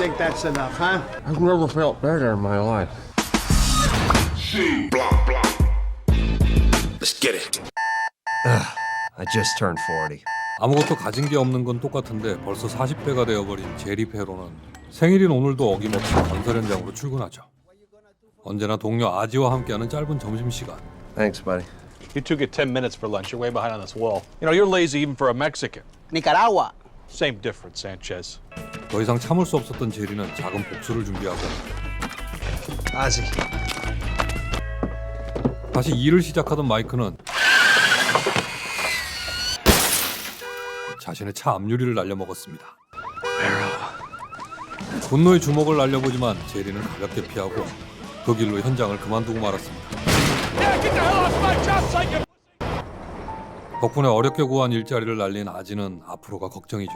think that's enough, huh? I've never felt better in my life. Let's get it. I just turned 40. 아무것도 가진 게 없는 건 똑같은데 벌써 40대가 되어버린 제리 페로는 생일인 오늘도 어김없이 건설 현장으로 출근하죠. 언제나 동료 아지와 함께하는 짧은 점심시간. Thanks, buddy. You two get 10 minutes for lunch. You're way behind on this wall. You know, you're lazy even for a Mexican. Nicaragua. Same difference, Sanchez. 더 이상 참을 수 없었던 제리는 작은 복수를 준비하고 Ozzy. 다시 일을 시작하던 마이크는 자신의 차 앞유리를 날려먹었습니다. 분노의 주먹을 날려보지만 제리는 가볍게 피하고 그 길로 현장을 그만두고 말았습니다. 덕분에 어렵게 구한 일자리를 날린 아지는 앞으로가 걱정이죠.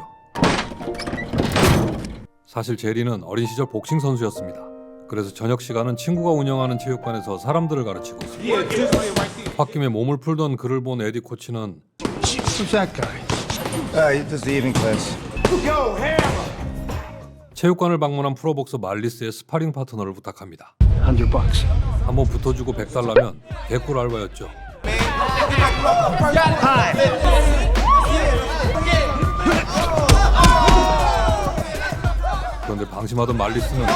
사실 제리는 어린 시절 복싱 선수였습니다. 그래서 저녁 시간은 친구가 운영하는 체육관에서 사람들을 가르치고 홧김에 몸을 풀던 그를 본 에디 코치는 Who's that guy? He does the evening class. Yo, Hammer! 체육관을 방문한 프로복서 말리스의 스파링 파트너를 부탁합니다. $100. 한번 붙어주고 $100면 개꿀 알바였죠. 그런데 방심하던 말리스는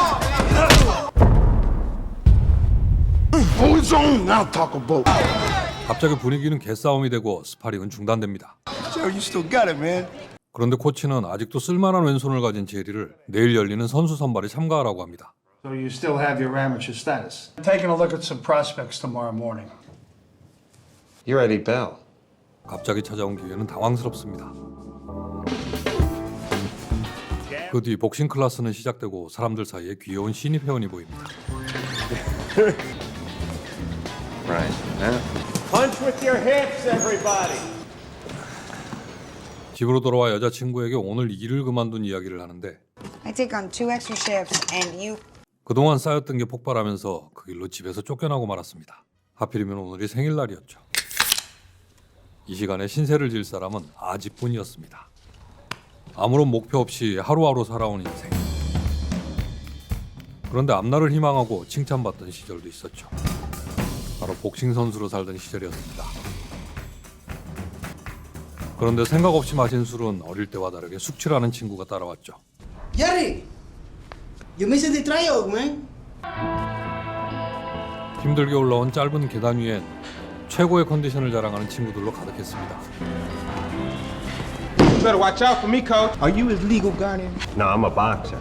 Hold on, now talk about. 갑자기 분위기는 개싸움이 되고 스파링은 중단됩니다. Joe, you still got it, man. 그런데 코치는 아직도 쓸만한 왼손을 가진 제리를 내일 열리는 선수 선발에 참가하라고 합니다. So you still have your amateur status? Taking a look at some prospects tomorrow morning. You're Eddie Bell. 갑자기 찾아온 기회는 당황스럽습니다. 그 뒤 복싱 클래스는 시작되고 사람들 사이에 귀여운 신입 회원이 보입니다. Right. Huh? Punch with your hips, everybody. 집으로 돌아와 여자친구에게 오늘 일을 그만둔 이야기를 하는데 I take on 2 extra shifts and you 그동안 쌓였던 게 폭발하면서 그 길로 집에서 쫓겨나고 말았습니다. 하필이면 오늘이 생일날이었죠. 이 시간에 신세를 질 사람은 아지뿐이었습니다. 아무런 목표 없이 하루하루 살아온 인생. 그런데 앞날을 희망하고 칭찬받던 시절도 있었죠. 바로 복싱 선수로 살던 시절이었습니다. 그런데 생각 없이 마신 술은 어릴 때와 다르게 숙취라는 친구가 따라왔죠. Jerry, you missed the tryout, man. 힘들게 올라온 짧은 계단 위엔 최고의 컨디션을 자랑하는 친구들로 가득했습니다. You better watch out for me, coach. Are you his legal guardian? No, I'm a boxer.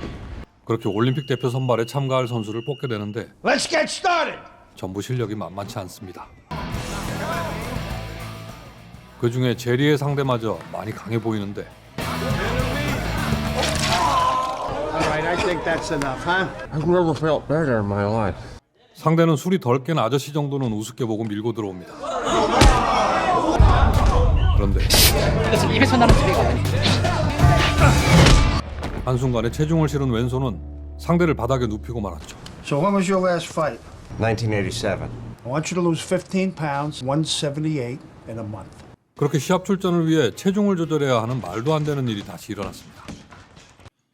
그렇게 올림픽 대표 선발에 참가할 선수를 뽑게 되는데 Let's get started. 전부 실력이 만만치 않습니다. 그 중에 제리의 상대마저 많이 강해 보이는데 All right, I think that's enough, huh? I've never felt better in my life. 상대는 술이 덜 깬 아저씨 정도는 우습게 보고 밀고 들어옵니다. 그런데 이것은 입에서 나는 소리거든. 한순간에 체중을 실은 왼손은 상대를 바닥에 눕히고 말았죠. So when was your last fight? 1987. I want you to lose 15 pounds, 178 in a month. 그렇게 시합 출전을 위해 체중을 조절해야 하는 말도 안 되는 일이 다시 일어났습니다.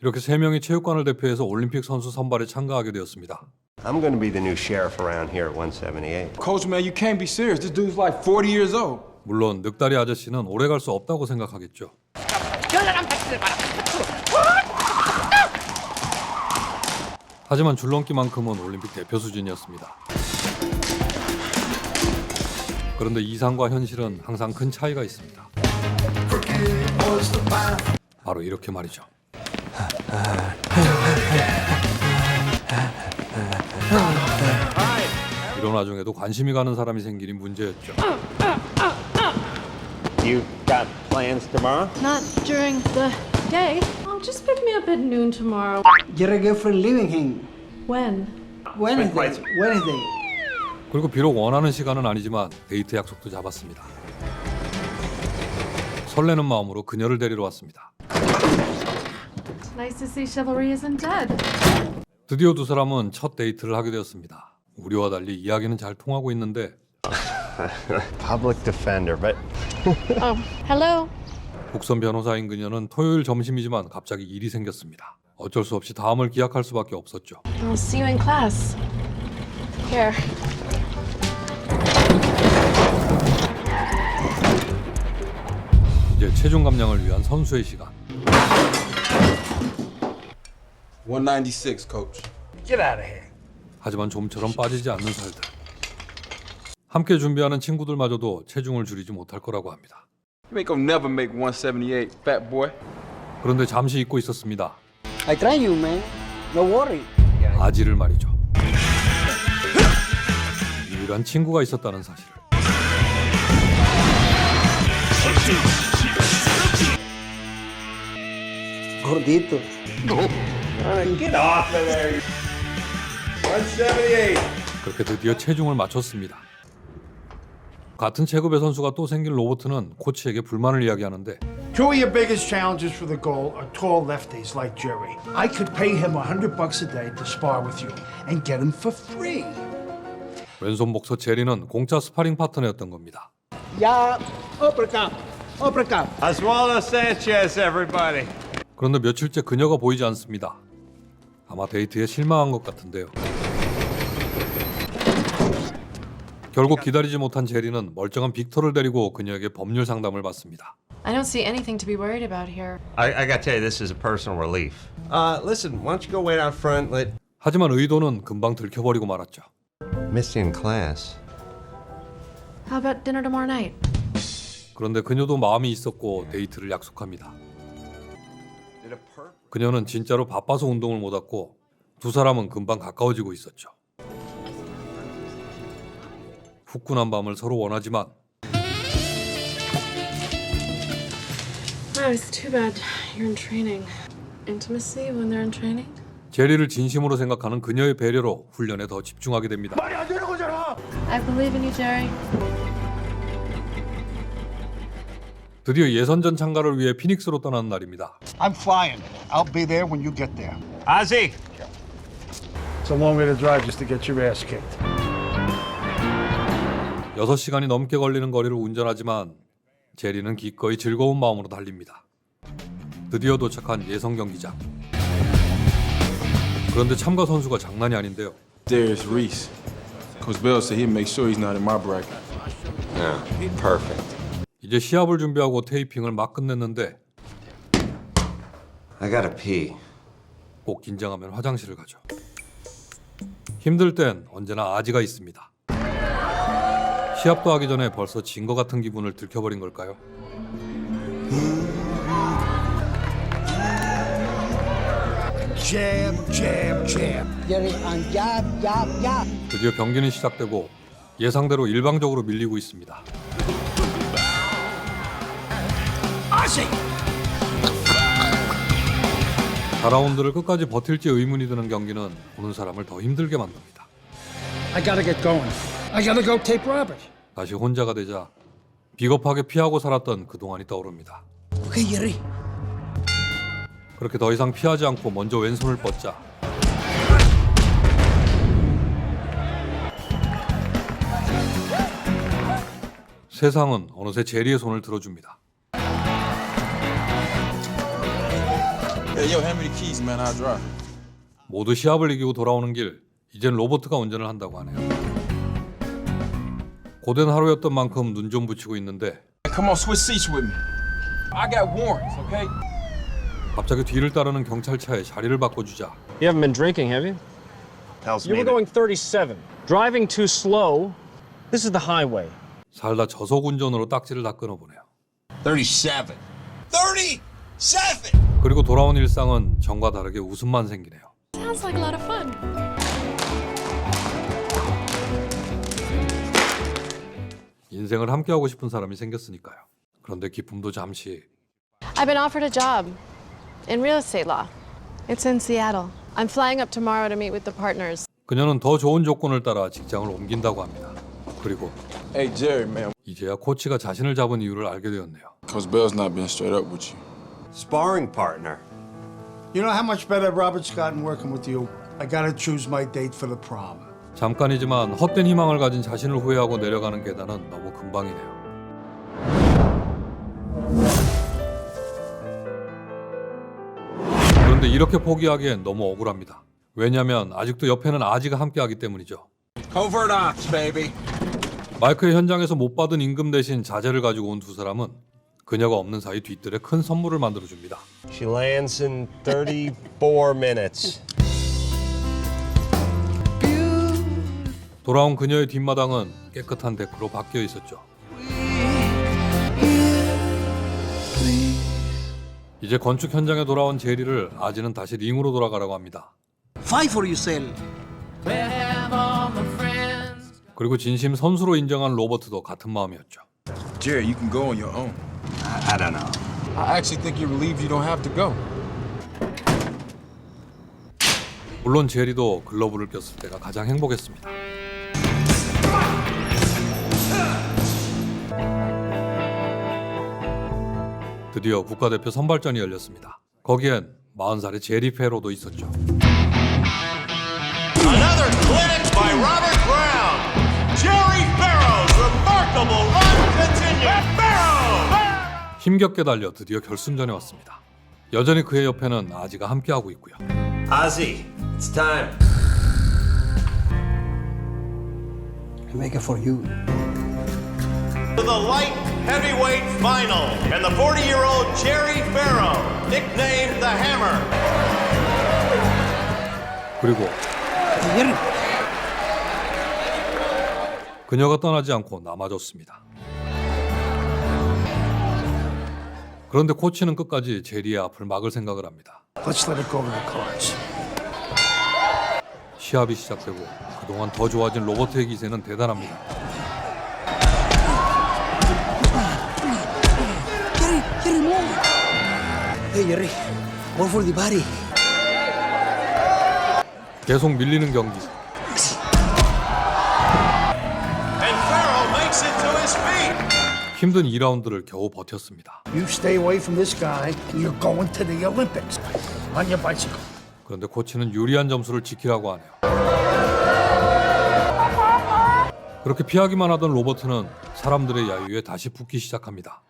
이렇게 3명이 체육관을 대표해서 올림픽 선수 선발에 참가하게 되었습니다. I'm going to be the new sheriff around here at 178. Coach, man, you can't be serious. This dude's like 40 years old. 물론 늑다리 아저씨는 오래 갈 수 없다고 생각하겠죠. 별나란 박스를 봐라. 하지만 줄넘기만큼은 올림픽 대표 수준이었습니다. 그런데 이상과 현실은 항상 큰 차이가 있습니다. 바로 이렇게 말이죠. 이런 와중에도 관심이 가는 사람이 생기니 문제였죠. You got plans tomorrow? Not during the day. Oh, just pick me up at noon tomorrow. Your girlfriend leaving him. When? Wednesday. 그리고 비록 원하는 시간은 아니지만 데이트 약속도 잡았습니다. 설레는 마음으로 그녀를 데리러 왔습니다. Nice to see chivalry isn't dead. 드디어 두 사람은 첫 데이트를 하게 되었습니다. 우리와 달리 이야기는 잘 통하고 있는데 Public defender, but Oh, hello. 국선 변호사인 그녀는 토요일 점심이지만 갑자기 일이 생겼습니다. 어쩔 수 없이 다음을 기약할 수밖에 없었죠. I'll see you in class. Here. 이제 체중 감량을 위한 선수의 시간. 196, coach. Get out of here. 하지만 좀처럼 빠지지 않는 살들. 함께 준비하는 친구들마저도 체중을 줄이지 못할 거라고 합니다. You ain't gonna never make 178, fat boy. 그런데 잠시 잊고 있었습니다. I try you, man. No worry. 아지를 말이죠. 유일한 친구가 있었다는 사실을. Gordito. Get off of there. 178. 그렇게 드디어 체중을 맞췄습니다. 같은 체급의 선수가 또 생긴 로버트는 코치에게 불만을 이야기하는데 Two of your biggest challenges for the goal are tall lefties like Jerry. I could pay him $100 a day to spar with you and get him for free. 왼손 복서 제리는 공짜 스파링 파트너였던 겁니다. Yeah, uppercut. Uppercut. Oswaldo Sanchez, everybody. 그런데 며칠째 그녀가 보이지 않습니다. 아마 데이트에 실망한 것 같은데요. 결국 기다리지 못한 제리는 멀쩡한 빅터를 데리고 그녀에게 법률 상담을 받습니다. I don't see anything to be worried about here. I gotta tell you, this is a personal relief. Listen, why don't you go wait out front? Let 하지만 의도는 금방 들켜버리고 말았죠. Missy in class. How about dinner tomorrow night? 그런데 그녀도 마음이 있었고 데이트를 약속합니다. 그녀는 진짜로 바빠서 운동을 못 왔고 두 사람은 금방 가까워지고 있었죠. 후끈한 밤을 서로 원하지만 Oh, it's too bad you're in training. Intimacy when they're in training? 제리를 진심으로 생각하는 그녀의 배려로 훈련에 더 집중하게 됩니다. 말이 안 되는 거잖아. I believe in you, Jerry. 드디어 예선전 참가를 위해 피닉스로 떠나는 날입니다. I'm flying. I'll be there when you get there. Ozzy! It's a long way to drive just to get your ass kicked. 6시간이 넘게 걸리는 거리를 운전하지만 제리는 기꺼이 즐거운 마음으로 달립니다. 드디어 도착한 예선 경기장. 그런데 참가 선수가 장난이 아닌데요. There's Reese. Coach Bell said he'd make sure he's not in my bracket. Yeah, perfect. 이제 시합을 준비하고 테이핑을 막 끝냈는데 I gotta pee. 꼭 긴장하면 화장실을 가죠. 힘들 땐 언제나 아지가 있습니다. 시합도 하기 전에 벌써 진 것 같은 기분을 들켜버린 걸까요? Jab, jab, jab. Jerry, and jab, jab, jab. 드디어 경기는 시작되고 예상대로 일방적으로 밀리고 있습니다. 4라운드를 끝까지 버틸지 의문이 드는 경기는 보는 사람을 더 힘들게 만듭니다. I gotta get going. I gotta go tape Robert. 다시 혼자가 되자 비겁하게 피하고 살았던 그동안이 떠오릅니다. Okay, Jerry. 그렇게 더 이상 피하지 않고 먼저 왼손을 뻗자 세상은 어느새 제리의 손을 들어줍니다. Hey, yo, hand me the keys, man. I'll drive. 모두 시합을 이기고 돌아오는 길, 이젠 로버트가 운전을 한다고 하네요. 고된 하루였던 만큼 눈 좀 붙이고 있는데 Come on, switch seats with me. I got warrants, okay? 갑자기 뒤를 따르는 경찰차에 자리를 바꿔주자 You haven't been drinking, have you? Tells You me were going 37. Driving too slow. This is the highway. 살다 저속 운전으로 딱지를 다 끊어보네요. 37. 37! 그리고 돌아온 일상은 전과 다르게 웃음만 생기네요. Sounds like a lot of fun. 인생을 함께하고 싶은 사람이 생겼으니까요. 그런데 기쁨도 잠시. I've been offered a job in real estate law. It's in Seattle. I'm flying up tomorrow to meet with the partners. 그녀는 더 좋은 조건을 따라 직장을 옮긴다고 합니다. 그리고 Hey, Jerry, man. 이제야 코치가 자신을 잡은 이유를 알게 되었네요. Coach Bell's not been straight up with you. sparring partner. You know how much better Robert's gotten working with you? I gotta choose my date for the prom. 잠깐이지만 헛된 희망을 가진 자신을 후회하고 내려가는 계단은 너무 금방이네요. 그런데 그런데 이렇게 포기하기엔 너무 억울합니다. 왜냐면 아직도 옆에는 아지가 함께하기 때문이죠. Covert ops, baby. 마이크의 현장에서 못 받은 임금 대신 자재를 가지고 온 두 사람은 그녀가 없는 사이 뒤뜰에 큰 선물을 만들어줍니다. She lands in 34 minutes. 돌아온 그녀의 뒷마당은 깨끗한 데크로 바뀌어 있었죠. 이제 건축 현장에 돌아온 제리를 아지는 다시 링으로 돌아가라고 합니다. Fight for yourself. 그리고 진심 선수로 인정한 로버트도 같은 마음이었죠. Jerry, you can go on your own. I don't know. I actually think you're relieved you don't have to go. 물론 제리도 글러브를 꼈을 때가 가장 행복했습니다. 드디어 국가대표 선발전이 열렸습니다. 거기엔 40살의 제리 페로도 있었죠. Another clinic by Robert Brown. Jerry Farrow's remarkable run continues. Farrow! 힘겹게 달려 드디어 결승전에 왔습니다. 여전히 그의 옆에는 아지가 함께하고 있고요. Ozzy, it's time. I make it for you. To the light heavyweight final, and the 40-year-old Jerry Farrow, nicknamed the Hammer. 그리고 그녀가 떠나지 않고 남아줬습니다. 그런데 코치는 끝까지 제리의 앞을 막을 생각을 합니다. Let's let it go to the cards. 시합이 시작되고 그동안 더 좋아진 로버트의 기세는 대단합니다. Jerry, move. Hey, Jerry. Go for the body. 계속 밀리는 경기. And Farrow makes it to his feet. 힘든 2라운드를 겨우 버텼습니다. You stay away from this guy, and you're going to the Olympics on your bicycle. 그런데 코치는 유리한 점수를 지키라고 하네요. 그렇게 피하기만 하던 로버트는 사람들의 야유에 다시 붙기 시작합니다.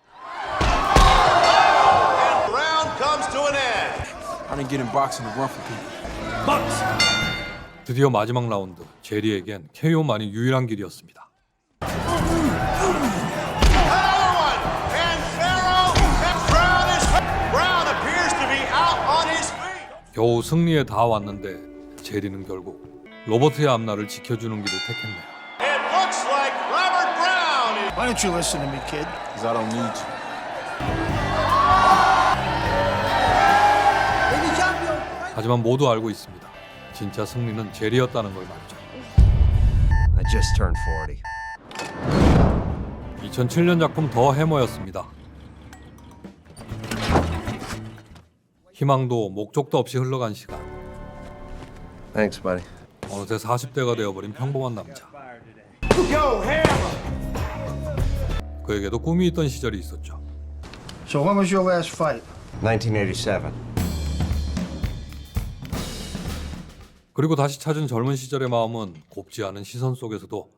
And the round comes to an end. I didn't get in boxing to run for people. 드디어 마지막 라운드, 제리에겐 KO만이 유일한 길이었습니다. 겨우 승리에 다 왔는데 제리는 결국 로버트의 앞날을 지켜주는 길을 택했네요. It looks like Robert Brown. Why don't you listen to me, kid? Because I don't need you. Baby champion. 하지만 모두 알고 있습니다. 진짜 승리는 제리였다는 걸 말이죠. I just turned 40. 2007년 작품 더 해머였습니다. 희망도 목적도 없이 흘러간 시간. Thanks, buddy. 어느새 40대가 되어버린 평범한 남자. 그에게도 꿈이 있던 시절이 있었죠. So when was your last fight? 1987. 그리고 다시 찾은 젊은 시절의 마음은 곱지 않은 시선 속에서도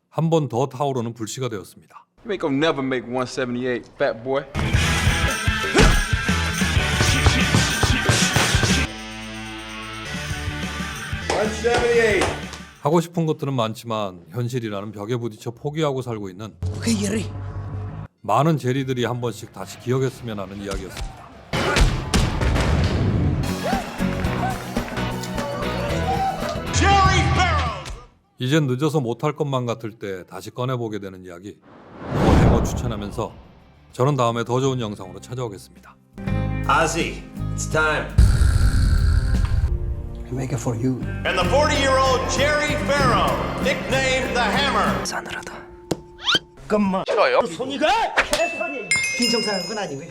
한 번 더 타오르는 불씨가 되었습니다. You ain't gonna never make 178, fat boy. 하고 싶은 것들은 많지만 현실이라는 벽에 부딪혀 포기하고 살고 있는 Okay, Jerry. 많은 제리들이 한 번씩 다시 기억했으면 하는 이야기였습니다. Jerry Farrow. 이젠 늦어서 못할 것만 같을 때 다시 꺼내보게 되는 이야기 더 해머 추천하면서 저는 다음에 더 좋은 영상으로 찾아오겠습니다. Ozzy, it's time. I make it for you. And the 40-year-old Jerry Farrow, nicknamed the Hammer. 싸늘하다. Come on. 손이가 빈정상한 건 아니고요.